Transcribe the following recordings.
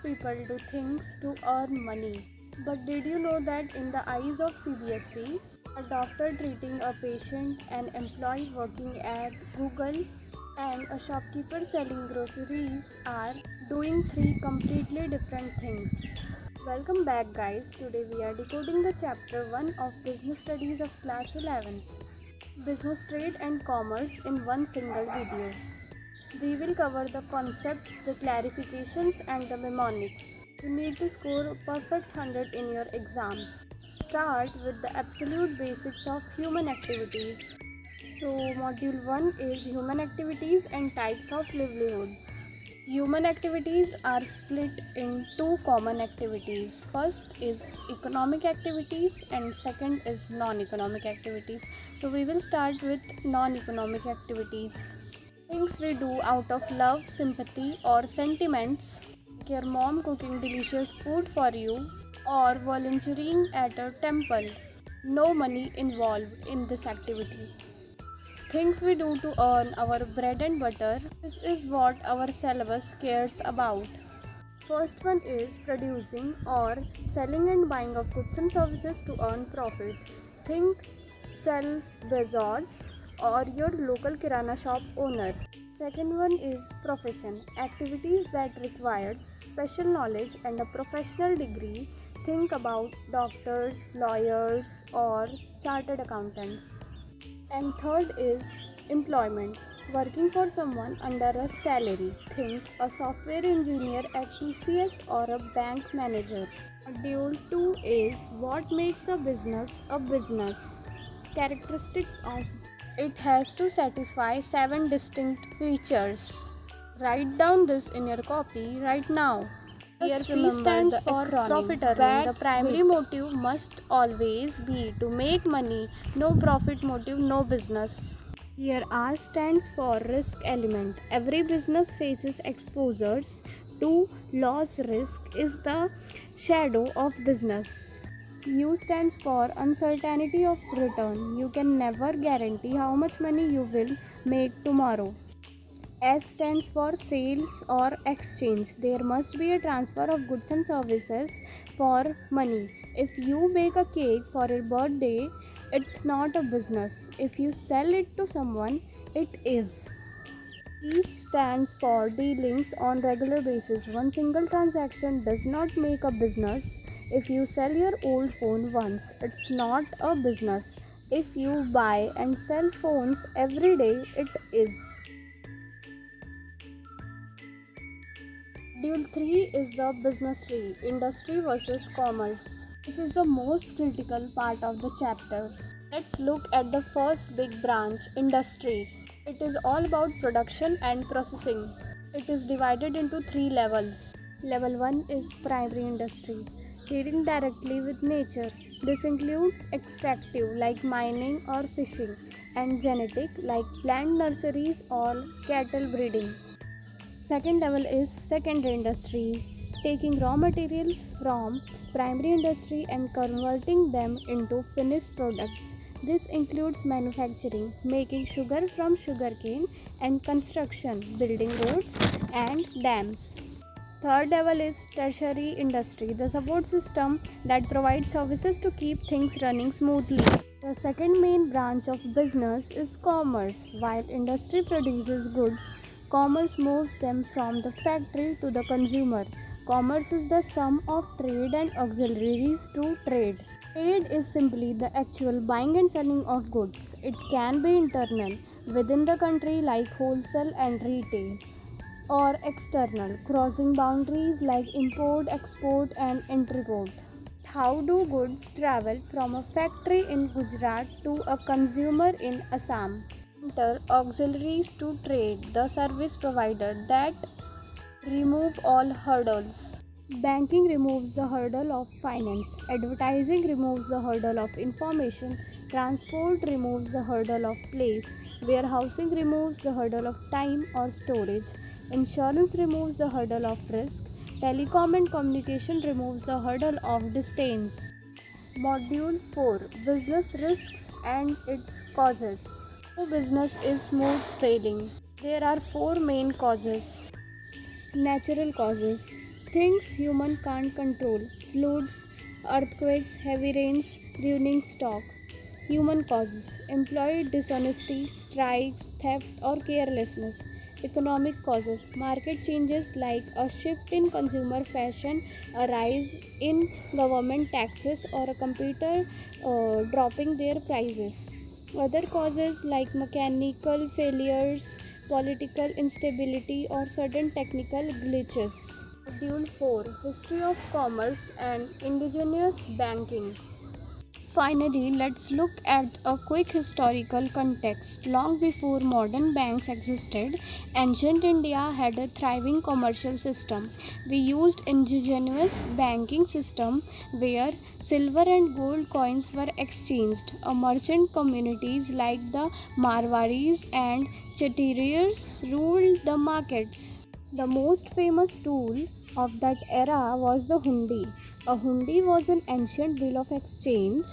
people do things to earn money. But did you know that in the eyes of CBSE, a doctor treating a patient, an employee working at Google, and a shopkeeper selling groceries are doing three completely different things? Welcome back, guys. Today we are decoding the chapter 1 of Business Studies of Class 11, Business Trade and Commerce in one single video. We will cover the concepts, the clarifications, and the mnemonics. You need to score a perfect 100 in your exams. Start with the absolute basics of human activities. So, Module 1 is Human Activities and Types of Livelihoods. Human activities are split in two common activities. First is economic activities and second is non-economic activities. So we will start with non-economic activities. Things we do out of love, sympathy or sentiments, like your mom cooking delicious food for you or volunteering at a temple. No money involved in this activity. Things we do to earn our bread and butter. This is what our syllabus cares about. First one is producing or selling and buying of goods and services to earn profit. Think Sell Bezos or your local kirana shop owner. Second one is profession, activities that requires special knowledge and a professional degree. Think about doctors, lawyers or chartered accountants. And third is employment, working for someone under a salary. Think a software engineer at TCS or a bank manager. Module 2 is what makes a business a business. Characteristics of it has to satisfy 7 distinct features. Write down this in your copy right now. Here P stands for profit earning. The primary motive must always be to make money. No profit motive, no business. Here R stands for risk element. Every business faces exposures to loss. Risk is the shadow of business. U stands for uncertainty of return. You can never guarantee how much money you will make tomorrow. S stands for sales or exchange. There must be a transfer of goods and services for money. If you bake a cake for your birthday, it's not a business. If you sell it to someone, it is. T stands for dealings on regular basis. One single transaction does not make a business. If you sell your old phone once, it's not a business. If you buy and sell phones every day, it is. Module 3 is the business tree, industry versus commerce. This is the most critical part of the chapter. Let's look at the first big branch, industry. It is all about production and processing. It is divided into 3 levels. Level 1 is primary industry, dealing directly with nature. This includes extractive like mining or fishing and genetic like plant nurseries or cattle breeding. Second level is secondary industry, taking raw materials from primary industry and converting them into finished products. This includes manufacturing, making sugar from sugarcane, and construction, building roads and dams. Third level is tertiary industry, the support system that provides services to keep things running smoothly. The second main branch of business is commerce. While industry produces goods, commerce moves them from the factory to the consumer. Commerce is the sum of trade and auxiliaries to trade. Trade is simply the actual buying and selling of goods. It can be internal, within the country like wholesale and retail, or external, crossing boundaries like import, export, and interport. How do goods travel from a factory in Gujarat to a consumer in Assam? Enter auxiliaries to trade, the service provider that remove all hurdles. Banking removes the hurdle of finance. Advertising removes the hurdle of information. Transport removes the hurdle of place. Warehousing removes the hurdle of time or storage. Insurance removes the hurdle of risk. Telecom and communication removes the hurdle of distance. Module 4, Business Risks and its Causes. No business is smooth sailing. There are 4 main causes. Natural causes. Things human can't control: floods, earthquakes, heavy rains, ruining stock. Human causes: employee dishonesty, strikes, theft, or carelessness. Economic causes: market changes like a shift in consumer fashion, a rise in government taxes, or a computer dropping their prices. Other causes like mechanical failures, political instability, or sudden technical glitches. Schedule 4: History of Commerce and Indigenous Banking. Finally, let's look at a quick historical context. Long before modern banks existed, ancient India had a thriving commercial system. We used indigenous banking system where silver and gold coins were exchanged. A merchant communities like the Marwaris and Chettiars ruled the markets. The most famous tool of that era was the hundi. A hundi was an ancient bill of exchange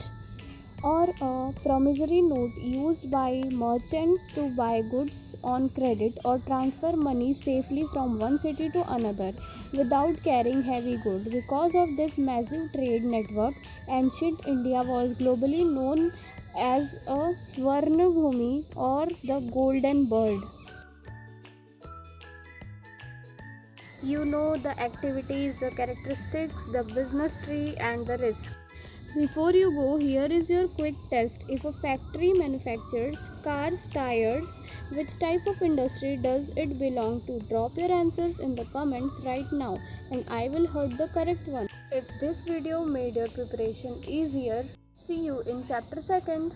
or a promissory note used by merchants to buy goods on credit or transfer money safely from one city to another without carrying heavy goods. Because of this massive trade network, ancient India was globally known as a Swarna Bhumi or the Golden Bird. You know the activities, the characteristics, the business tree, and the risk. Before you go, here is your quick test. If a factory manufactures cars, tires, which type of industry does it belong to? Drop your answers in the comments right now and I will heard the correct one. If this video made your preparation easier, see you in chapter 2nd.